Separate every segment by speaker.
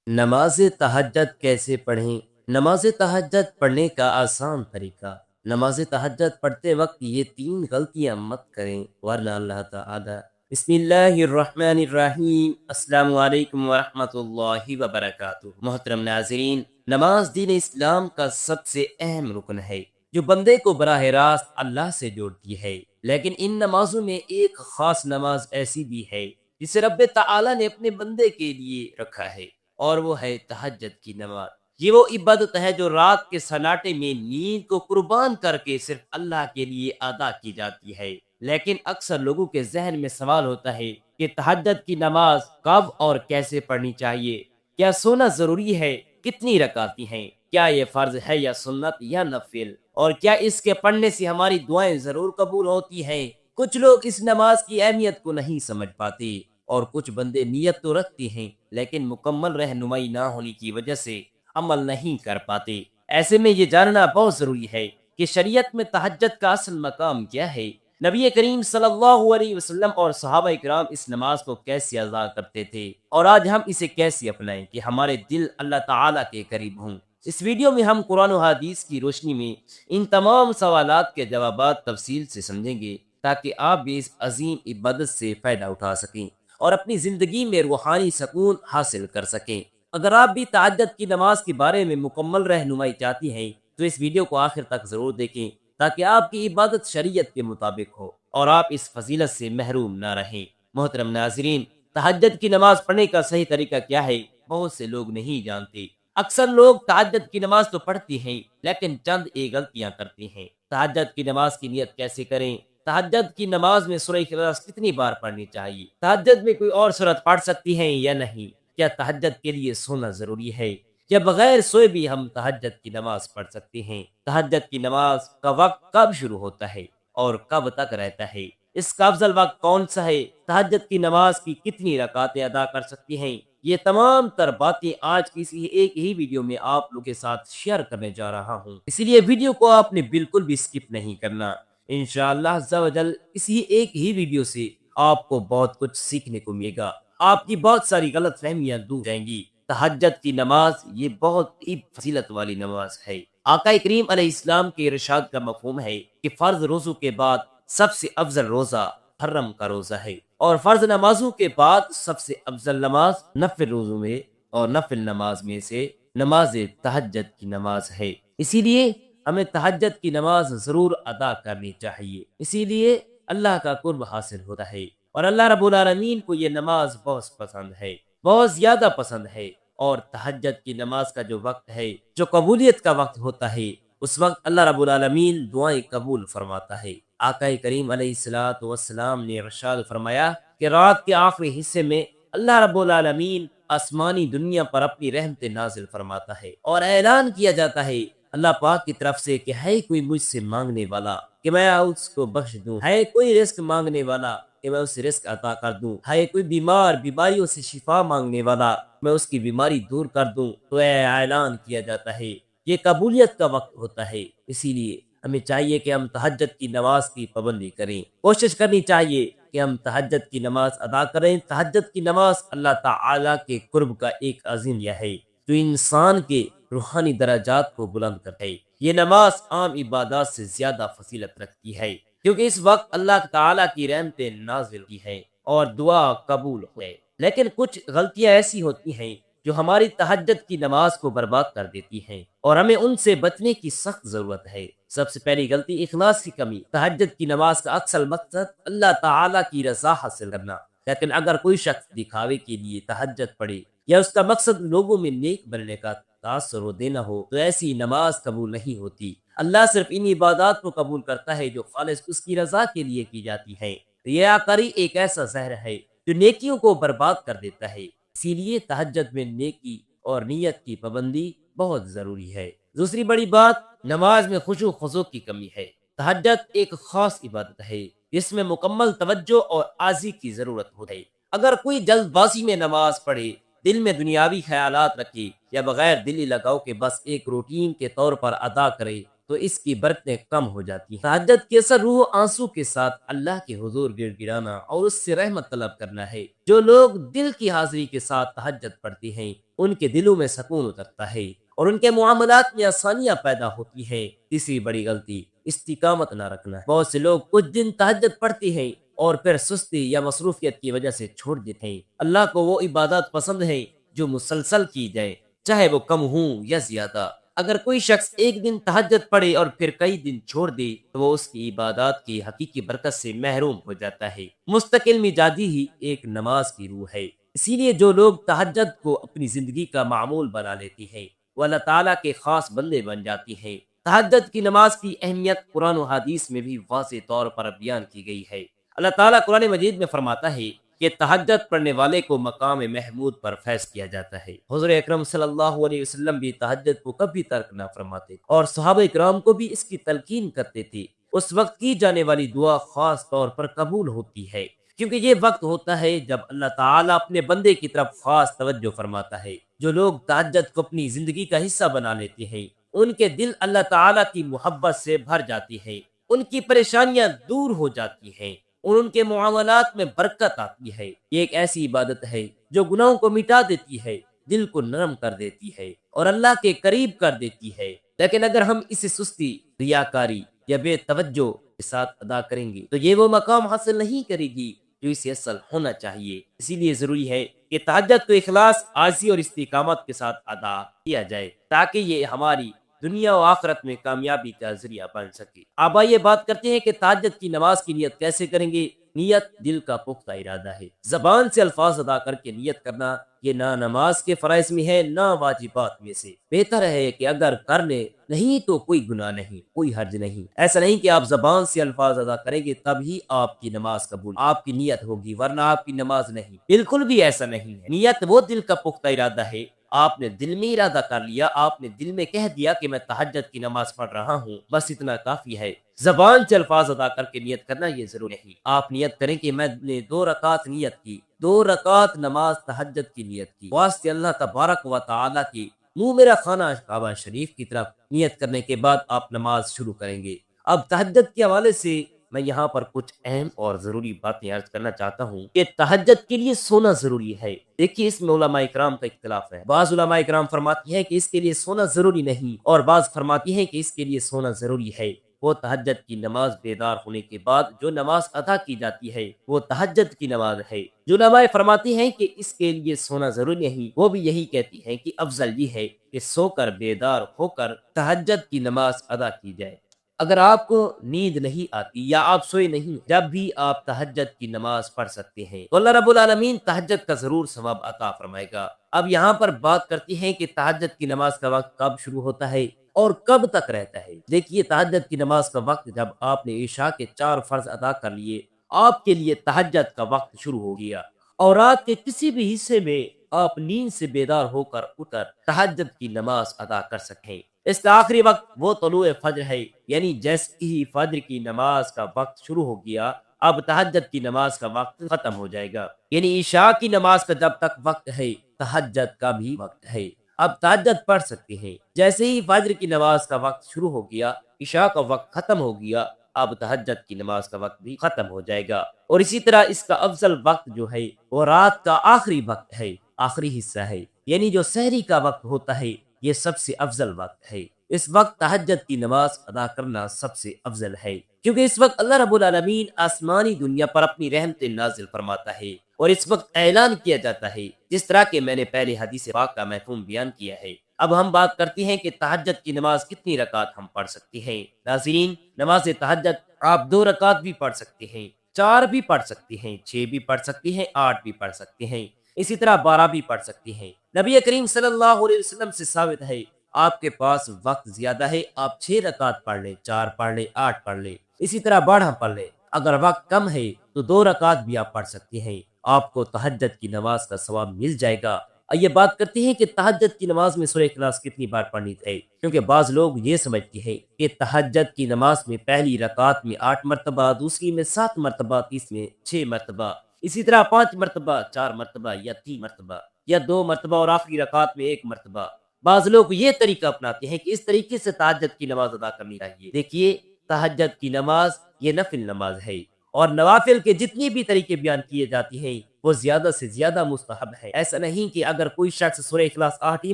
Speaker 1: نماز تہجد کیسے پڑھیں؟ نماز تہجد پڑھنے کا آسان طریقہ: نماز تہجد پڑھتے وقت یہ 3 غلطیاں مت کریں ورنہ اللہ تعالی... بسم اللہ الرحمن الرحیم۔ السلام علیکم ورحمۃ اللہ وبرکاتہ۔ محترم ناظرین، نماز دین اسلام کا سب سے اہم رکن ہے جو بندے کو براہ راست اللہ سے جوڑتی ہے، لیکن ان نمازوں میں ایک خاص نماز ایسی بھی ہے جسے رب تعالی نے اپنے بندے کے لیے رکھا ہے، اور وہ ہے تہجد کی نماز۔ یہ وہ عبادت ہے جو رات کے سناٹے میں نیند کو قربان کر کے صرف اللہ کے لیے ادا کی جاتی ہے۔ لیکن اکثر لوگوں کے ذہن میں سوال ہوتا ہے کہ تہجد کی نماز کب اور کیسے پڑھنی چاہیے؟ کیا سونا ضروری ہے؟ کتنی رکعتیں ہیں؟ کیا یہ فرض ہے یا سنت یا نفل؟ اور کیا اس کے پڑھنے سے ہماری دعائیں ضرور قبول ہوتی ہیں؟ کچھ لوگ اس نماز کی اہمیت کو نہیں سمجھ پاتے، اور کچھ بندے نیت تو رکھتے ہیں لیکن مکمل رہنمائی نہ ہونے کی وجہ سے عمل نہیں کر پاتے۔ ایسے میں یہ جاننا بہت ضروری ہے کہ شریعت میں تہجد کا اصل مقام کیا ہے۔ نبی کریم صلی اللہ علیہ وسلم اور صحابہ کرام اس نماز کو کیسے ادا کرتے تھے، اور آج ہم اسے کیسے اپنائیں کہ ہمارے دل اللہ تعالیٰ کے قریب ہوں۔ اس ویڈیو میں ہم قرآن و حدیث کی روشنی میں ان تمام سوالات کے جوابات تفصیل سے سمجھیں گے، تاکہ آپ بھی اس عظیم عبادت سے فائدہ اٹھا سکیں اور اپنی زندگی میں روحانی سکون حاصل کر سکیں۔ اگر آپ بھی تہجد کی نماز کے بارے میں مکمل رہنمائی چاہتی ہیں تو اس ویڈیو کو آخر تک ضرور دیکھیں، تاکہ آپ کی عبادت شریعت کے مطابق ہو اور آپ اس فضیلت سے محروم نہ رہیں۔ محترم ناظرین، تہجد کی نماز پڑھنے کا صحیح طریقہ کیا ہے، بہت سے لوگ نہیں جانتے۔ اکثر لوگ تہجد کی نماز تو پڑھتی ہیں لیکن چند ایک غلطیاں کرتے ہیں۔ تہجد کی نماز کی نیت کیسے کریں؟ تہجد کی نماز میں سورہ اخلاص کتنی بار پڑھنی چاہیے؟ تہجد میں کوئی اور سورت پڑھ سکتی ہیں یا نہیں؟ کیا تہجد کے لیے سونا ضروری ہے یا بغیر سوئے بھی ہم تہجد کی نماز پڑھ سکتے ہیں؟ تہجد کی نماز کا وقت کب شروع ہوتا ہے اور کب تک رہتا ہے؟ اس کا افضل وقت کون سا ہے؟ تہجد کی نماز کی کتنی رکعتیں ادا کر سکتی ہیں؟ یہ تمام تر باتیں آج کی اسی ایک ہی ویڈیو میں آپ لوگ کے ساتھ شیئر کرنے جا رہا ہوں، اسی لیے ویڈیو کو آپ نے بالکل بھی سکپ نہیں کرنا۔ انشاءاللہ عز و جل اسی ایک ہی ویڈیو سے آپ کو بہت کچھ سیکھنے کو ملے گا، آپ کی بہت ساری غلط فہمیاں دور جائیں گی۔ تہجد کی نماز یہ بہت ہی فضیلت والی نماز ہے۔ آقا کریم علیہ السلام کے ارشاد کا مفہوم ہے کہ فرض روزوں کے بعد سب سے افضل روزہ محرم کا روزہ ہے، اور فرض نمازوں کے بعد سب سے افضل نماز نفل روزوں میں اور نفل نماز میں سے نماز تہجد کی نماز ہے۔ اسی لیے ہمیں تہجد کی نماز ضرور ادا کرنی چاہیے، اسی لیے اللہ کا قرب حاصل ہوتا ہے، اور اللہ رب العالمین کو یہ نماز بہت پسند ہے، بہت زیادہ پسند ہے۔ اور تہجد کی نماز کا جو وقت ہے، جو قبولیت کا وقت ہوتا ہے، اس وقت اللہ رب العالمین دعائیں قبول فرماتا ہے۔ آقا کریم علیہ الصلوۃ والسلام نے ارشاد فرمایا کہ رات کے آخری حصے میں اللہ رب العالمین آسمانی دنیا پر اپنی رحمت نازل فرماتا ہے، اور اعلان کیا جاتا ہے اللہ پاک کی طرف سے کہ ہے کوئی مجھ سے مانگنے والا کہ میں اس کو بخش دوں، ہے کوئی رزق مانگنے والا کہ میں اسے رزق عطا کر دوں، ہے کوئی بیمار بیماریوں سے شفا مانگنے والا میں اس کی بیماری دور کر دوں۔ تو اعلان کیا جاتا ہے یہ قبولیت کا وقت ہوتا ہے، اسی لیے ہمیں چاہیے کہ ہم تہجد کی نماز کی پابندی کریں، کوشش کرنی چاہیے کہ ہم تہجد کی نماز ادا کریں۔ تہجد کی نماز اللہ تعالی کے قرب کا ایک عظیم ذریعہ ہے جو انسان کے روحانی درجات کو بلند کرتا ہے۔ یہ نماز عام عبادات سے زیادہ فضیلت رکھتی ہے کیونکہ اس وقت اللہ تعالیٰ کی رحمتیں نازل کی ہیں اور دعا قبول ہے۔ لیکن کچھ غلطیاں ایسی ہوتی ہیں جو ہماری تہجد کی نماز کو برباد کر دیتی ہیں، اور ہمیں ان سے بچنے کی سخت ضرورت ہے۔ سب سے پہلی غلطی اخلاص کی کمی۔ تہجد کی نماز کا اکثر مقصد اللہ تعالیٰ کی رضا حاصل کرنا، لیکن اگر کوئی شخص دکھاوے کے لیے تہجد پڑھے یا اس کا مقصد لوگوں میں نیک بننے کا تاثر دینا ہو تو ایسی نماز قبول نہیں ہوتی۔ اللہ صرف ان عبادات کو قبول کرتا ہے جو خالص اس کی رضا کے لیے کی جاتی ہیں۔ ریاکاری ایک ایسا زہر ہے جو نیکیوں کو برباد کر دیتا ہے، اسی لیے تہجد میں نیکی اور نیت کی پابندی بہت ضروری ہے۔ دوسری بڑی بات نماز میں خشوع و خضوع کی کمی ہے۔ تہجد ایک خاص عبادت ہے جس میں مکمل توجہ اور عاجزی کی ضرورت ہوتی ہے۔ اگر کوئی جلد بازی میں نماز پڑھے، دل میں دنیاوی خیالات رکھے یا بغیر دلی لگاؤ کے بس ایک روٹین کے طور پر ادا کرے تو اس کی برکتیں کم ہو جاتی ہیں۔ تہجد کے اثر روح آنسو کے ساتھ اللہ کے حضور گڑ گڑانا اور اس سے رحمت طلب کرنا ہے۔ جو لوگ دل کی حاضری کے ساتھ تہجد پڑھتے ہیں ان کے دلوں میں سکون اترتا ہے اور ان کے معاملات میں آسانیاں پیدا ہوتی ہیں۔ تیسری بڑی غلطی استقامت نہ رکھنا ہے۔ بہت سے لوگ کچھ دن تہجد پڑھتے ہیں اور پھر سستی یا مصروفیت کی وجہ سے چھوڑ دیتے ہیں۔ اللہ کو وہ عبادات پسند ہے جو مسلسل کی جائے، چاہے وہ کم ہوں یا زیادہ۔ اگر کوئی شخص ایک دن تہجد پڑھے اور پھر کئی دن چھوڑ دے تو وہ اس کی عبادات کی حقیقی برکت سے محروم ہو جاتا ہے۔ مستقل مزاجی ہی ایک نماز کی روح ہے۔ اسی لیے جو لوگ تہجد کو اپنی زندگی کا معمول بنا لیتی ہیں وہ اللہ تعالیٰ کے خاص بندے بن جاتی ہیں۔ تہجد کی نماز کی اہمیت قرآن و حدیث میں بھی واضح طور پر بیان کی گئی ہے۔ اللہ تعالیٰ قرآن مجید میں فرماتا ہے کہ تہجد پڑھنے والے کو مقام محمود پر فیض کیا جاتا ہے۔ حضور اکرم صلی اللہ علیہ وسلم بھی تہجد کو کبھی ترک نہ فرماتے اور صحابہ اکرام کو بھی اس کی تلقین کرتے تھے۔ اس وقت کی جانے والی دعا خاص طور پر قبول ہوتی ہے کیونکہ یہ وقت ہوتا ہے جب اللہ تعالیٰ اپنے بندے کی طرف خاص توجہ فرماتا ہے۔ جو لوگ تہجد کو اپنی زندگی کا حصہ بنا لیتے ہیں ان کے دل اللہ تعالیٰ کی محبت سے بھر جاتی ہے، ان کی پریشانیاں دور ہو جاتی ہیں اور ان کے معاملات میں برکت آتی ہے۔ یہ ایک ایسی عبادت ہے جو گناہوں کو مٹا دیتی ہے، دل کو نرم کر دیتی ہے اور اللہ کے قریب کر دیتی ہے۔ لیکن اگر ہم اسے سستی، ریاکاری یا بے توجہ کے ساتھ ادا کریں گے تو یہ وہ مقام حاصل نہیں کرے گی جو اسے اصل ہونا چاہیے۔ اسی لیے ضروری ہے کہ تہجد کو اخلاص، عاجزی اور استقامت کے ساتھ ادا کیا جائے تاکہ یہ ہماری دنیا و آخرت میں کامیابی کا ذریعہ بن سکے۔ اب آئیے بات کرتے ہیں کہ تہجد کی نماز کی نیت کیسے کریں گے۔ نیت دل کا پختہ ارادہ ہے۔ زبان سے الفاظ ادا کر کے نیت کرنا یہ نہ نماز کے فرائض میں ہے نہ واجبات میں سے۔ بہتر ہے کہ اگر کرنے نہیں تو کوئی گناہ نہیں، کوئی حرج نہیں۔ ایسا نہیں کہ آپ زبان سے الفاظ ادا کریں گے تب ہی آپ کی نماز قبول، آپ کی نیت ہوگی ورنہ آپ کی نماز نہیں۔ بالکل بھی ایسا نہیں ہے۔ نیت وہ دل کا پختہ ارادہ ہے۔ آپ نے دل میں ارادہ کر لیا، آپ نے دل میں کہہ دیا کہ میں تہجد کی نماز پڑھ رہا ہوں، بس اتنا کافی ہے۔ زبان سے الفاظ ادا کر کے نیت کرنا یہ ضروری نہیں۔ آپ نیت کریں کہ میں نے 2 رکعت نیت کی، 2 رکعت نماز تہجد کی نیت کی، واسطے اللہ تبارک و تعالیٰ کی، منہ میرا خانہ کعبہ شریف کی طرف نیت کرنے کے بعد آپ نماز شروع کریں گے۔ اب تہجد کے حوالے سے میں یہاں پر کچھ اہم اور ضروری باتیں عرض کرنا چاہتا ہوں کہ تہجد کے لیے سونا ضروری ہے۔ دیکھیے اس میں علماء اکرام کا اختلاف ہے۔ بعض علماء اکرام فرماتی ہیں کہ اس کے لیے سونا ضروری نہیں اور بعض فرماتی ہیں کہ اس کے لیے سونا ضروری ہے۔ وہ تہجد کی نماز بیدار ہونے کے بعد جو نماز ادا کی جاتی ہے وہ تہجد کی نماز ہے۔ جو علماء فرماتی ہیں کہ اس کے لیے سونا ضروری نہیں وہ بھی یہی کہتی ہیں کہ افضل یہ ہے کہ سو کر بیدار ہو کر تہجد کی نماز ادا کی جائے۔ اگر آپ کو نیند نہیں آتی یا آپ سوئے نہیں جب بھی آپ تہجد کی نماز پڑھ سکتے ہیں تو اللہ رب العالمین تہجد کا ضرور ثواب عطا فرمائے گا۔ اب یہاں پر بات کرتی ہیں کہ تہجد کی نماز کا وقت کب شروع ہوتا ہے اور کب تک رہتا ہے۔ دیکھیے تہجد کی نماز کا وقت جب آپ نے عشاء کے 4 فرض ادا کر لیے آپ کے لیے تہجد کا وقت شروع ہو گیا اور رات کے کسی بھی حصے میں آپ نیند سے بیدار ہو کر اٹھ کر تہجد کی نماز ادا کر سکیں۔ اس کا آخری وقت وہ طلوع فجر ہے، یعنی جیسے ہی فجر کی نماز کا وقت شروع ہو گیا اب تہجد کی نماز کا وقت ختم ہو جائے گا، یعنی عشاء کی نماز کا جب تک وقت ہے تہجد کا بھی وقت ہے۔ اب تہجد پڑھ سکتے ہیں۔ جیسے ہی فجر کی نماز کا وقت شروع ہو گیا، عشاء کا وقت ختم ہو گیا، اب تہجد کی نماز کا وقت بھی ختم ہو جائے گا۔ اور اسی طرح اس کا افضل وقت جو ہے وہ رات کا آخری وقت ہے، آخری حصہ ہے، یعنی جو سحری کا وقت ہوتا ہے یہ سب سے افضل وقت ہے۔ اس وقت تہجد کی نماز ادا کرنا سب سے افضل ہے کیونکہ اس وقت اللہ رب العالمین آسمانی دنیا پر اپنی رحمت نازل فرماتا ہے اور اس وقت اعلان کیا جاتا ہے جس طرح کہ میں نے پہلے حدیث پاک کا مفہوم بیان کیا ہے۔ اب ہم بات کرتے ہیں کہ تہجد کی نماز کتنی رکعت ہم پڑھ سکتے ہیں۔ ناظرین، نماز تہجد آپ 2 رکعت بھی پڑھ سکتے ہیں، 4 بھی پڑھ سکتے ہیں، 6 بھی پڑھ سکتے ہیں، 8 بھی پڑھ سکتے ہیں، اسی طرح 12 بھی پڑھ سکتے ہیں۔ نبی کریم صلی اللہ علیہ وسلم سے ثابت ہے آپ کے پاس وقت زیادہ ہے آپ 6 رکعت پڑھ لیں، 4 پڑھ لیں، 8 پڑھ لیں، اسی طرح 12 پڑھ لیں۔ اگر وقت کم ہے تو 2 رکعت بھی آپ پڑھ سکتے ہیں، آپ کو تہجد کی نماز کا ثواب مل جائے گا۔ یہ بات کرتے ہیں کہ تہجد کی نماز میں سورہ اخلاص کتنی بار پڑھنی ہے، کیونکہ بعض لوگ یہ سمجھتے ہیں کہ تہجد کی نماز میں پہلی رکعت میں 8 مرتبہ، دوسری میں 7 مرتبہ، تیسری میں 6 مرتبہ، اسی طرح 5 مرتبہ، 4 مرتبہ یا 3 مرتبہ یا 2 مرتبہ اور آخری رکعت میں 1 مرتبہ۔ بعض لوگ یہ طریقہ اپناتے ہیں کہ اس طریقے سے تہجد کی نماز ادا کرنی چاہیے۔ دیکھیے تہجد کی نماز یہ نفل نماز ہے اور نوافل کے جتنی بھی طریقے بیان کیے جاتے ہیں وہ زیادہ سے زیادہ مستحب ہے۔ ایسا نہیں کہ اگر کوئی شخص سورہ اخلاص 8 ہی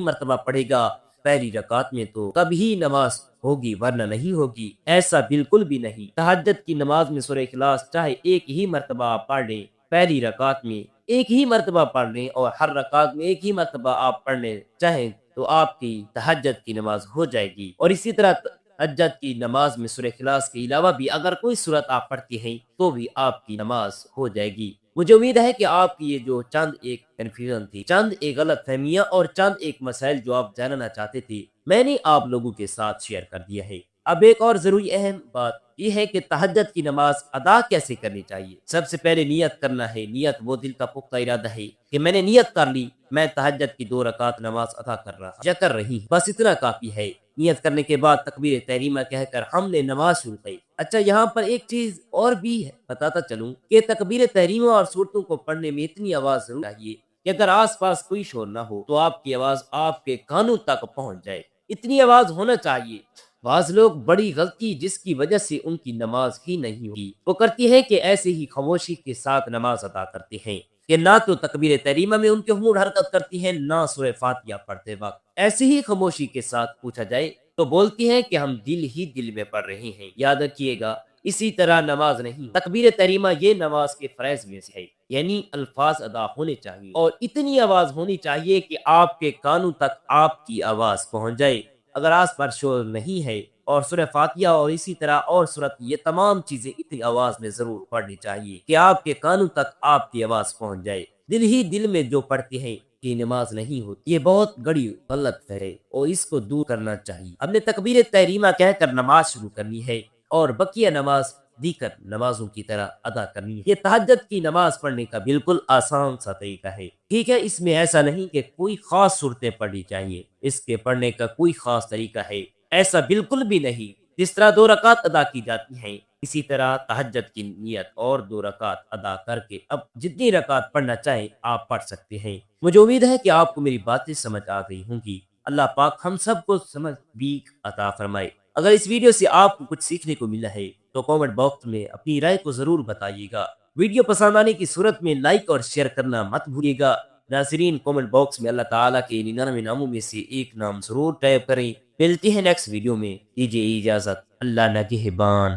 Speaker 1: مرتبہ پڑھے گا پہلی رکعت میں تو تب ہی نماز ہوگی ورنہ نہیں ہوگی، ایسا بالکل بھی نہیں۔ تہجد کی نماز میں سورہ اخلاص چاہے ایک ہی مرتبہ آپ پڑھ لیں، پہلی رکعت میں ایک ہی مرتبہ پڑھ لیں اور ہر رکعت میں ایک ہی مرتبہ آپ پڑھنے چاہیں تو آپ کی تہجد کی نماز ہو جائے گی۔ اور اسی طرح تہجد کی نماز میں سورہ اخلاص کے علاوہ بھی اگر کوئی سورت آپ پڑھتی ہیں تو بھی آپ کی نماز ہو جائے گی۔ مجھے امید ہے کہ آپ کی یہ جو چند ایک کنفیوژن تھی، چند ایک غلط فہمیاں اور چند ایک مسائل جو آپ جاننا چاہتے تھے، میں نے آپ لوگوں کے ساتھ شیئر کر دیا ہے۔ اب ایک اور ضروری اہم بات یہ ہے کہ تہجد کی نماز ادا کیسے کرنی چاہیے۔ سب سے پہلے نیت کرنا ہے۔ نیت وہ دل کا پختہ ارادہ ہے کہ میں نے نیت کر لی، میں تہجد کی 2 رکعت نماز ادا کر رہا یا کر رہی ہوں، بس اتنا کافی ہے۔ نیت کرنے کے بعد تکبیر تحریمہ کہہ کر ہم نے نماز شروع کی۔ اچھا، یہاں پر ایک چیز اور بھی ہے بتاتا چلوں کہ تکبیر تحریمہ اور صورتوں کو پڑھنے میں اتنی آواز ضرور چاہیے کہ اگر آس پاس کوئی شور نہ ہو تو آپ کی آواز آپ کے کانوں تک پہنچ جائے، اتنی آواز ہونا چاہیے۔ بعض لوگ بڑی غلطی جس کی وجہ سے ان کی نماز ہی نہیں ہوگی وہ کرتی ہے کہ ایسے ہی خاموشی کے ساتھ نماز ادا کرتے ہیں کہ نہ تو تکبیر تحریمہ میں ان کے ہونٹ حرکت کرتی ہیں نہ سورہ فاتحہ پڑھتے وقت ایسے ہی خاموشی کے ساتھ پوچھا جائے تو بولتی ہیں کہ ہم دل ہی دل میں پڑھ رہے ہیں۔ یاد رکھیے گا، اسی طرح نماز نہیں، تکبیر تحریمہ یہ نماز کے فرائض میں سے ہے، یعنی الفاظ ادا ہونے چاہیے اور اتنی آواز ہونی چاہیے کہ آپ کے کانوں تک آپ کی آواز پہنچ جائے۔ اگر آس پر شور نہیں ہے اور سورہ فاتحہ اور اسی طرح اور سورت، یہ تمام چیزیں اتنی آواز میں ضرور پڑھنی چاہیے کہ آپ کے کانوں تک آپ کی آواز پہنچ جائے۔ دل ہی دل میں جو پڑھتی ہے کہ نماز نہیں ہوتی، یہ بہت بڑی غلط ہے اور اس کو دور کرنا چاہیے۔ ہم نے تکبیر تحریمہ کہہ کر نماز شروع کرنی ہے اور بقیہ نماز دیگر نمازوں کی طرح ادا کرنی ہے۔ یہ تہجد کی نماز پڑھنے کا بالکل آسان سا طریقہ ہے، ٹھیک ہے؟ اس میں ایسا نہیں کہ کوئی خاص صورتیں پڑھنی چاہیے، اس کے پڑھنے کا کوئی خاص طریقہ ہے، ایسا بالکل بھی نہیں۔ جس طرح 2 رکعت ادا کی جاتی ہیں اسی طرح تہجد کی نیت اور 2 رکعت ادا کر کے اب جتنی رکعت پڑھنا چاہیں آپ پڑھ سکتے ہیں۔ مجھے امید ہے کہ آپ کو میری باتیں سمجھ آ گئی ہوں گی۔ اللہ پاک ہم سب کو سمجھ بھی عطا فرمائے۔ اگر اس ویڈیو سے آپ کو کچھ سیکھنے کو ملا ہے تو کامنٹ باکس میں اپنی رائے کو ضرور بتائیے گا۔ ویڈیو پسند آنے کی صورت میں لائک اور شیئر کرنا مت بھولیے گا۔ ناظرین، کامنٹ باکس میں اللہ تعالیٰ کے 99 ناموں میں سے ایک نام ضرور ٹائپ کریں۔ ملتے ہیں نیکسٹ ویڈیو میں، دیجیے اجازت، اللہ نگہبان۔